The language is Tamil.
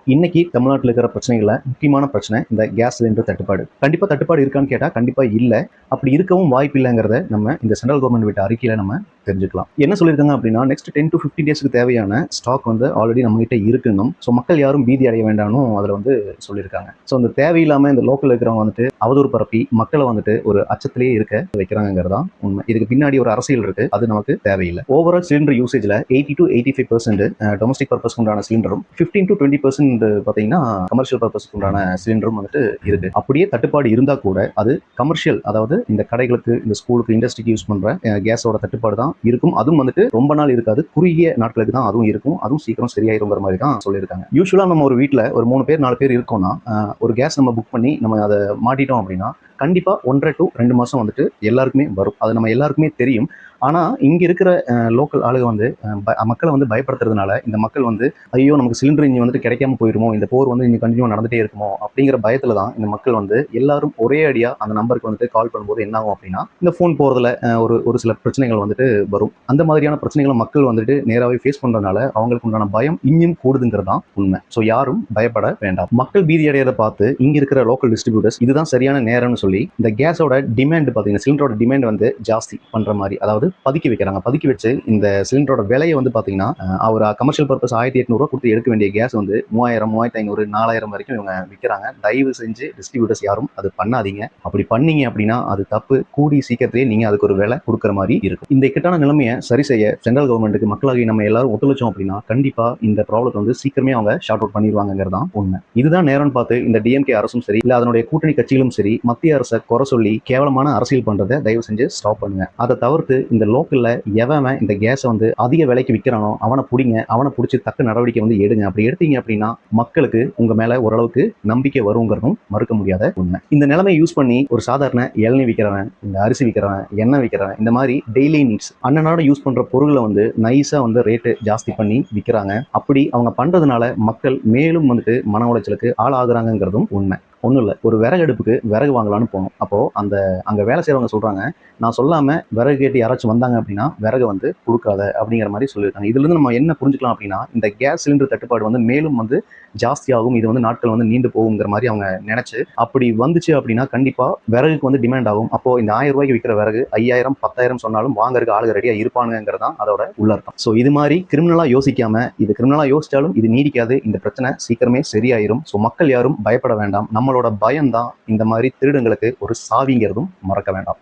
இன்னைக்கு தமிழ்நாட்டில் இருக்கிற பிரச்சனைகள்ல முக்கியமான பிரச்சனை இந்த கேஸ் சிலிண்டர் தட்டுப்பாடு. கண்டிப்பா தட்டுப்பாடு இருக்கான்னு கேட்டா கண்டிப்பா இல்ல. அப்படி இருக்கவும் வாய்ப்பு இல்லைங்கிறத நம்ம இந்த சென்ட்ரல் கவர்மெண்ட் விட்ட அறிக்கையில நம்ம தெரிஞ்சுக்கலாம். என்ன சொல்லியிருக்காங்க அப்படின்னா நெக்ஸ்ட் 10 to 15 டேஸ்க்கு தேவையான ஸ்டாக் வந்து ஆல்ரெடி நம்ம கிட்ட இருக்குன்னும். ஸோ மக்கள் யாரும் பீதி அடைய வேண்டாம்னு அதில் வந்து சொல்லியிருக்காங்க. ஸோ அந்த தேவையில்லாம இந்த லோக்கல் இருக்கிறவங்க வந்துட்டு அவதூறு பரப்பி மக்களை வந்துட்டு ஒரு அச்சத்திலேயே இருக்க வைக்கிறாங்கிறது தான் உண்மை. இதுக்கு பின்னாடி ஒரு அரசியல் இருக்கு, அது நமக்கு தேவையில்லை. ஓவரால் சிலிண்டர் யூசேஜ்ல 80 to 85% டொமஸ்டிக் பர்பஸ் உண்டான சிலிண்டரும் 15 to 20% பார்த்தீங்கன்னா கமர்ஷியல் பர்பஸ்க்கு உண்டான சிலிண்டரும் வந்துட்டு இருக்கு. அப்படியே தட்டுப்பாடு இருந்தா கூட அது கமர்ஷியல், அதாவது இந்த கடைகளுக்கு, இந்த ஸ்கூலுக்கு, இண்டஸ்ட்ரிக்கு யூஸ் பண்ற கேஸோட தட்டுப்பாடு தான் இருக்கும். அதுவும் வந்துட்டு ரொம்ப நாள் இருக்காது, குறுகிய நாட்களுக்கு தான் அதுவும் இருக்கும். அதுவும் சீக்கிரம் சரியாயிருங்கிற மாதிரி தான் சொல்லியிருக்காங்க. யூஸ்வலா நம்ம ஒரு வீட்டில் ஒரு 3 பேர் 4 பேர் இருக்கோம்னா ஒரு கேஸ் நம்ம புக் பண்ணி நம்ம அதை மாட்டிட்டோம் அப்படின்னா கண்டிப்பா 1.5 to 2 மாசம் வந்துட்டு எல்லாருக்குமே வரும். அது நம்ம எல்லாருக்குமே தெரியும். ஆனா இங்க இருக்கிற லோக்கல் ஆளுங்க வந்து மக்களை வந்து பயப்படுத்துறதுனால இந்த மக்கள் வந்து ஐயோ நமக்கு சிலிண்டர் இனி வந்துட்டு கிடைக்காம போயிருமோ, இந்த போர் வந்து இனி கண்டினியூ நடந்துட்டே இருக்குமோ அப்படிங்கிற பயத்துல தான் இந்த மக்கள் வந்து எல்லாரும் ஒரே அடியா அந்த நம்பருக்கு வந்துட்டு கால் பண்ணும்போது என்ன ஆகும் அப்படின்னா இந்த ஃபோன் போறதுல ஒரு சில பிரச்சனைகள் வந்துட்டு வரும். அந்த மாதிரியான பிரச்சனைகளை மக்கள் வந்துட்டு நேராகவே ஃபேஸ் பண்றதுனால அவங்களுக்கு உண்டான பயம் இன்னும் கூடுதுங்கிறது தான் உண்மை. ஸோ யாரும் பயப்பட வேண்டாம். மக்கள் பீதி அடையதை பார்த்து இங்க இருக்கிற லோக்கல் டிஸ்ட்ரிபியூட்டர்ஸ் இதுதான் சரியான நேரம்னு சொல்லி இந்த கேஸோட டிமாண்ட் பார்த்தீங்கன்னா சிலிண்டரோட டிமாண்ட் வந்து ஜாஸ்தி பண்ற மாதிரி, அதாவது பதுக்கி வைக்கிறாங்க. பதுக்கி வச்சு இந்த சிலிண்டரோட விலையை வந்து பாத்தீங்கன்னா ஒரு கமர்ஷியல் பர்பஸ் 1800 கொடுத்து எடுக்க வேண்டிய கேஸ் வந்து 3000, 3500, 4000 வரைக்கும் இவங்க விற்கிறாங்க. தயவு செஞ்சு டிஸ்ட்ரிபியூட்டர்ஸ் யாரும் அது பண்ணாதீங்க. அப்படி பண்ணீங்க அப்படின்னா அது தப்பு. கூடி சீக்கிரத்திலேயே நீங்க அதுக்கு ஒரு விலை கொடுக்குற மாதிரி இருக்கும். இந்த இக்கட்டான நிலைமையை சரி செய்ய சென்ட்ரல் கவர்மெண்ட்டுக்கு மக்களாகி நம்ம எல்லாரும் ஒத்துழைச்சோம் அப்படின்னா கண்டிப்பா இந்த ப்ராப்ளத்தை வந்து சீக்கிரமே அவங்க ஷார்ட் அவுட் பண்ணிடுவாங்கிறது தான் உண்மை. இதுதான் நேரம்னு பார்த்து இந்த டிஎம்கே அரசும் சரி, இல்ல அதனுடைய கூட்டணி கட்சிகளும் சரி, மத்திய அரசை குறை சொல்லி கேவலமான அரசியல் பண்றதை தயவு செஞ்சு ஸ்டாப் பண்ணுங்க. அதை தவிர்த்து இந்த லோக்கல்ல எவன் இந்த கேஸை வந்து அதிக விலைக்கு விற்கிறானோ அவனை பிடிங்க, அவனை பிடிச்சி தக்க நடவடிக்கை வந்து எடுங்க. அப்படி எடுத்தீங்க அப்படின்னா மக்களுக்கு உங்க மேல ஓரளவுக்கு நம்பிக்கை வருங்கிறதும் மறுக்க முடியாத உண்மை. இந்த நிலைமை யூஸ் பண்ணி ஒரு சாதாரண இளநீ விற்கிறவன், இந்த அரிசி விற்கிறவன், எண்ணெய் விற்கிறவன், இந்த மாதிரி டெய்லி நீட்ஸ் அன்னநாட யூஸ் பண்ற பொருளை வந்து நைஸா வந்து ரேட்டு ஜாஸ்தி பண்ணி விற்கிறாங்க. அப்படி அவங்க பண்றதுனால மக்கள் மேலும் வந்துட்டு மன உளைச்சலுக்கு ஆளாகிறாங்கிறதும் உண்மை. ஒன்றும் இல்லை, ஒரு விறகு அடுப்புக்கு விறகு வாங்கலான்னு போனோம். அப்போது அங்கே வேலை செய்கிறவங்க சொல்கிறாங்க, நான் சொல்லாமல் விறகு கேட்டு யாராச்சும் வந்தாங்க அப்படின்னா விறகு வந்து கொடுக்காத அப்படிங்கிற மாதிரி சொல்லியிருக்காங்க. இதுலேருந்து நம்ம என்ன புரிஞ்சுக்கலாம் அப்படின்னா இந்த கேஸ் சிலிண்டர் தட்டுப்பாடு வந்து மேலும் வந்து ஜாஸ்தியாகும், இது வந்து நாட்கள் வந்து நீண்டு போகுங்கிற மாதிரி அவங்க நினச்சி அப்படி வந்துச்சு அப்படின்னா கண்டிப்பாக விறகுக்கு வந்து டிமாண்ட் ஆகும். அப்போது இந்த 1000 ரூபாய்க்கு விற்கிற விறகு 5000, 10,000 சொன்னாலும் வாங்கறதுக்கு ஆளுங்க ரெடியாக இருப்பானுங்கிறது தான் அதோட உள்ளர்த்தம். ஸோ இது மாதிரி கிரிமினலாக யோசிக்காமல், இது கிரிமினலாக யோசிச்சாலும் இது நீடிக்காது, இந்த பிரச்சனை சீக்கிரமே சரியாயிரும். ஸோ மக்கள் யாரும் பயப்பட வேண்டாம். நம்மளோட பயம்தான் இந்த மாதிரி திருடங்களுக்கு ஒரு சாவிங்கிறதும் மறக்க வேண்டாம்.